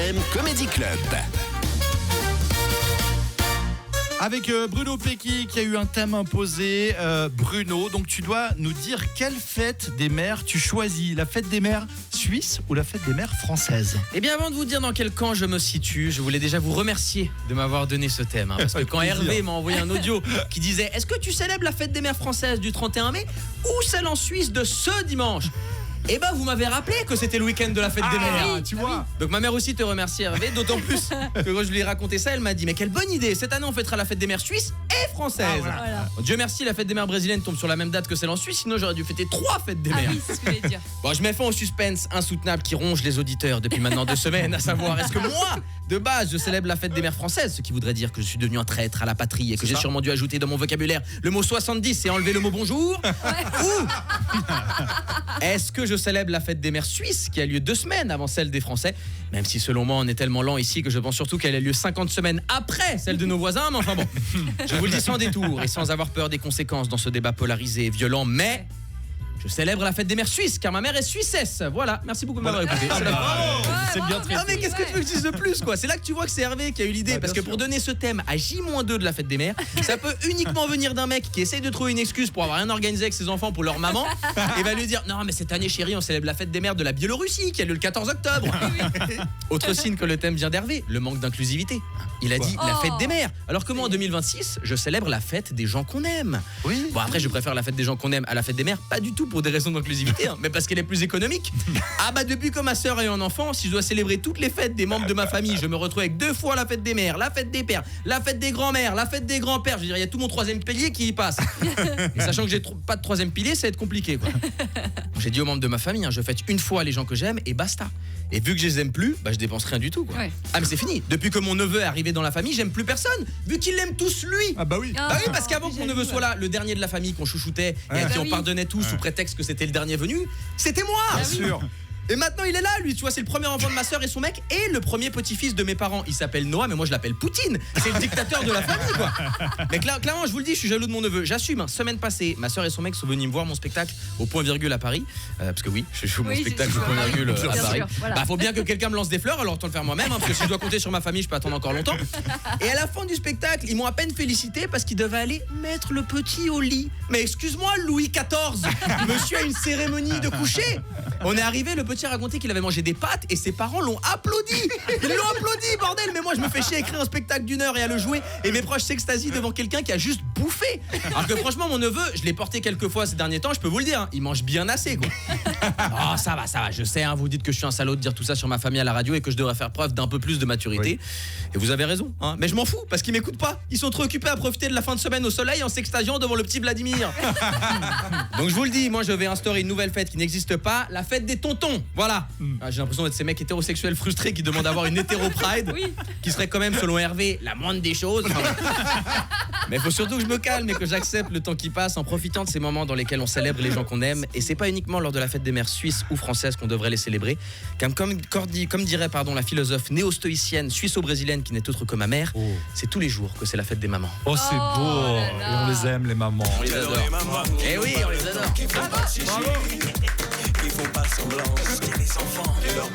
FM Comedy Club. Avec Bruno Pecky qui a eu un thème imposé. Bruno, donc tu dois nous dire quelle fête des mères tu choisis. La fête des mères suisse ou la fête des mères française? Eh bien, avant de vous dire dans quel camp je me situe, je voulais déjà vous remercier de m'avoir donné ce thème. Parce que quand Hervé m'a envoyé un audio qui disait « Est-ce que tu célèbres la fête des mères françaises du 31 mai ou celle en Suisse de ce dimanche ?» Eh ben, vous m'avez rappelé que c'était le week-end de la fête des mères. Tu vois. Donc ma mère aussi te remercie, Hervé, d'autant plus que quand je lui ai raconté ça, elle m'a dit « Mais quelle bonne idée, cette année on fêtera la fête des mères suisse et française. Voilà. Dieu merci, la fête des mères brésilienne tombe sur la même date que celle en Suisse, sinon j'aurais dû fêter 3 fêtes des mères. Oui, c'est ce que je voulais dire. Bon, je mets fin au suspense insoutenable qui ronge les auditeurs depuis maintenant 2 semaines, à savoir, est-ce que moi, de base, je célèbre la fête des mères françaises, ce qui voudrait dire que je suis devenu un traître à la patrie et que j'ai sûrement dû ajouter dans mon vocabulaire le mot 70 et enlever le mot bonjour. Ou est-ce que je célèbre la fête des mères suisses qui a lieu 2 semaines avant celle des Français, même si selon moi on est tellement lent ici que je pense surtout qu'elle a lieu 50 semaines après celle de nos voisins, mais enfin bon, je vous le dis sans détour et sans avoir peur des conséquences dans ce débat polarisé et violent, mais je célèbre la fête des mères suisses car ma mère est suissesse. Voilà, merci beaucoup de m'avoir écouté. C'est bien très. Non mais qu'est-ce que tu veux que je dise de plus quoi? C'est là que tu vois que c'est Hervé qui a eu l'idée, parce que pour donner ce thème à J-2 de la fête des mères, ça peut uniquement venir d'un mec qui essaye de trouver une excuse pour avoir rien organisé avec ses enfants pour leur maman et va lui dire non mais cette année chérie on célèbre la fête des mères de la Biélorussie qui a lieu le 14 octobre. Autre signe que le thème vient d'Hervé, le manque d'inclusivité. Il a dit la fête des mères, alors que moi en 2026 je célèbre la fête des gens qu'on aime. Oui. Bon après je préfère la fête des gens qu'on aime à la fête des mères, pas du tout pour des raisons d'inclusivité, mais parce qu'elle est plus économique. Ah bah depuis que ma sœur a eu un enfant, si je dois célébrer toutes les fêtes des membres de ma famille, je me retrouve avec 2 fois la fête des mères, la fête des pères, la fête des grands-mères, la fête des grands-pères. Je veux dire, il y a tout mon 3e pilier qui y passe. Et sachant que j'ai pas de 3e pilier, ça va être compliqué quoi. J'ai dit aux membres de ma famille, je fête une fois les gens que j'aime et basta. Et vu que je les aime plus, bah je dépense rien du tout quoi. Ouais. Ah mais c'est fini. Depuis que mon neveu est arrivé dans la famille, j'aime plus personne. Vu qu'ils l'aiment tous lui. Ah bah oui. Bah oui, parce qu'avant que mon neveu soit là, le dernier de la famille qu'on chouchoutait et à qui on pardonnait tout sous prétexte que c'était le dernier venu, c'était moi. Bien sûr. Et maintenant il est là lui, tu vois, c'est le premier enfant de ma sœur et son mec et le premier petit-fils de mes parents. Il s'appelle Noah, mais moi je l'appelle Poutine. C'est le dictateur de la famille quoi. Mais clairement je vous le dis, je suis jaloux de mon neveu. J'assume, semaine passée, ma sœur et son mec sont venus me voir mon spectacle au Point Virgule à Paris. Parce que oui, je joue mon spectacle au Point Virgule à Bien Paris. sûr, voilà. Bah faut bien que quelqu'un me lance des fleurs, alors autant le faire moi-même, parce que si je dois compter sur ma famille, je peux attendre encore longtemps. Et à la fin du spectacle, ils m'ont à peine félicité parce qu'ils devaient aller mettre le petit au lit. Mais excuse-moi, Louis XIV, monsieur a une cérémonie de coucher. On est arrivé, le petit a raconté qu'il avait mangé des pâtes et ses parents l'ont applaudi. Ils l'ont applaudi, bordel. Mais moi je me fais chier à écrire un spectacle d'1 heure et à le jouer et mes proches s'extasient devant quelqu'un qui a juste bouffé. Alors que franchement mon neveu, je l'ai porté quelques fois ces derniers temps, je peux vous le dire, il mange bien assez quoi. Oh ça va, je sais, vous dites que je suis un salaud de dire tout ça sur ma famille à la radio et que je devrais faire preuve d'un peu plus de maturité. Et vous avez raison, mais je m'en fous parce qu'ils m'écoutent pas. Ils sont trop occupés à profiter de la fin de semaine au soleil en s'extasiant devant le petit Vladimir. Donc je vous le dis, moi je vais instaurer une nouvelle fête qui n'existe pas, la fête des tontons. Voilà. J'ai l'impression d'être ces mecs hétérosexuels frustrés qui demandent d'avoir une hétéro-pride, qui serait quand même selon Hervé la moindre des choses. Mais il faut surtout que je me calme et que j'accepte le temps qui passe en profitant de ces moments dans lesquels on célèbre les gens qu'on aime. Et c'est pas uniquement lors de la fête des mères suisses ou françaises qu'on devrait les célébrer. Comme dirait la philosophe néo-stoïcienne suisse-brésilienne qui n'est autre que ma mère, c'est tous les jours que c'est la fête des mamans. Oh c'est beau. là là. Et on les aime les mamans. On les adore. Eh oui, on les adore. Ils font pas semblant, c'est les enfants de leur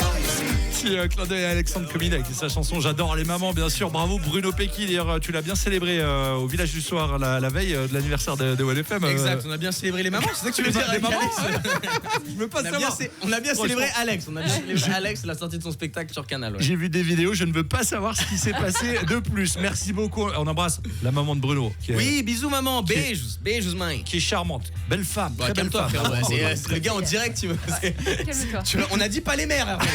Petit clin d'œil à Alexandre Comine avec sa chanson J'adore les mamans, bien sûr. Bravo Bruno Pecky. D'ailleurs, tu l'as bien célébré au village du soir la veille de l'anniversaire de WFM. Exact, on a bien célébré les mamans, c'est ça que tu veux dire Les avec mamans. Alex. Je veux pas savoir. On a bien célébré Alex. On a bien célébré Alex, la sortie de son spectacle sur Canal. Ouais. J'ai vu des vidéos, je ne veux pas savoir ce qui s'est passé de plus. Merci beaucoup. On embrasse la maman de Bruno. Oui, bisous maman, beijos mãe. Qui est charmante. Belle femme. Bah, Très belle calme-toi, femme. frérot. C'est le gars en direct, tu veux. Calme-toi. On a dit pas les mères. Hervé.